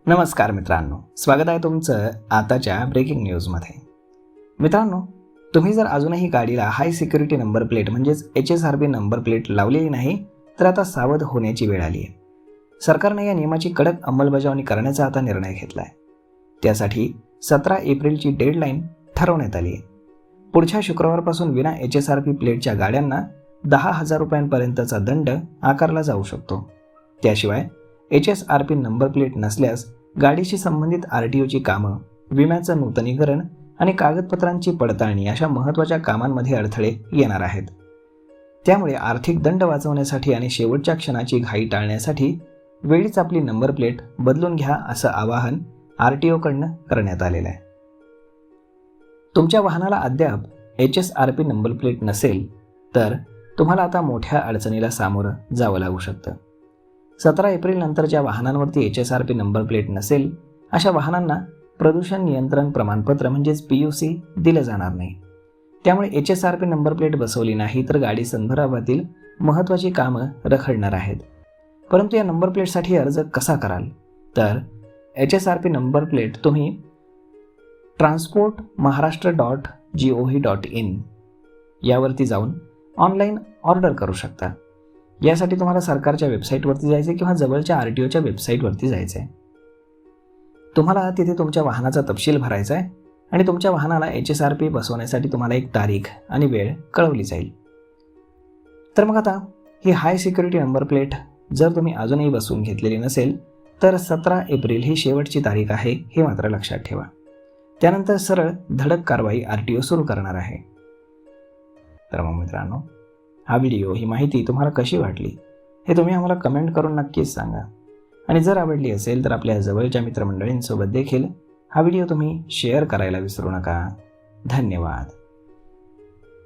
नमस्कार मित्रांनो, स्वागत आहे तुमचं आताच्या ब्रेकिंग न्यूजमध्ये. मित्रांनो, तुम्ही जर अजूनही गाडीला हाय सिक्युरिटी नंबर प्लेट म्हणजेच HSRP नंबर प्लेट लावलेली नाही तर आता सावध होण्याची वेळ आली आहे. सरकारने या नियमाची कडक अंमलबजावणी करण्याचा आता निर्णय घेतला आहे. त्यासाठी 17 एप्रिलची डेडलाईन ठरवण्यात आली आहे. पुढच्या शुक्रवारपासून विना HSRP प्लेटच्या गाड्यांना 10,000 रुपयांपर्यंतचा दंड आकारला जाऊ शकतो. त्याशिवाय HSRP नंबर प्लेट नसल्यास गाडीशी संबंधित RTOची कामं, विम्याचं नूतनीकरण आणि कागदपत्रांची पडताळणी अशा महत्त्वाच्या कामांमध्ये अडथळे येणार आहेत. त्यामुळे आर्थिक दंड वाचवण्यासाठी आणि शेवटच्या क्षणाची घाई टाळण्यासाठी वेळीच आपली नंबर प्लेट बदलून घ्या असं आवाहन RTOकडनं करण्यात आलेलं आहे. तुमच्या वाहनाला अद्याप HSRP नंबर प्लेट नसेल तर तुम्हाला आता मोठ्या अडचणीला सामोरं जावं लागू शकतं. 17 एप्रिल नंतर ज्या वाहनांवरती HSRP नंबर प्लेट नसेल अशा वाहनांना प्रदूषण नियंत्रण प्रमाणपत्र म्हणजेच PUC दिलं जाणार नाही. त्यामुळे HSRP नंबर प्लेट बसवली नाही तर गाडी संदर्भातील महत्त्वाची कामं रखडणार आहेत. परंतु या नंबर प्लेटसाठी अर्ज कसा कराल तर HSRP नंबर प्लेट तुम्ही transportmaharashtra.gov.in यावरती जाऊन ऑनलाईन ऑर्डर करू शकता. यासाठी तुम्हाला सरकारच्या वेबसाईटवरती जायचं किंवा जवळच्या RTOच्या वेबसाईटवरती जायचं आहे. तुम्हाला तिथे तुमच्या वाहनाचा तपशील भरायचा आहे आणि तुमच्या वाहनाला HSRP बसवण्यासाठी तुम्हाला एक तारीख आणि वेळ कळवली जाईल. तर मग आता ही हाय सिक्युरिटी नंबर प्लेट जर तुम्ही अजूनही बसवून घेतलेली नसेल तर 17 एप्रिल ही शेवटची तारीख आहे, हे मात्र लक्षात ठेवा. त्यानंतर सरळ धडक कारवाई RTO सुरू करणार आहे. तर मग मित्रांनो, हा व्हिडिओ, ही माहिती तुम्हाला कशी वाटली हे तुम्ही आम्हाला कमेंट करून नक्कीच सांगा. आणि जर आवडली असेल तर आपल्या जवळच्या मित्रमंडळींसोबत देखील हा व्हिडिओ तुम्ही शेअर करायला विसरू नका. धन्यवाद.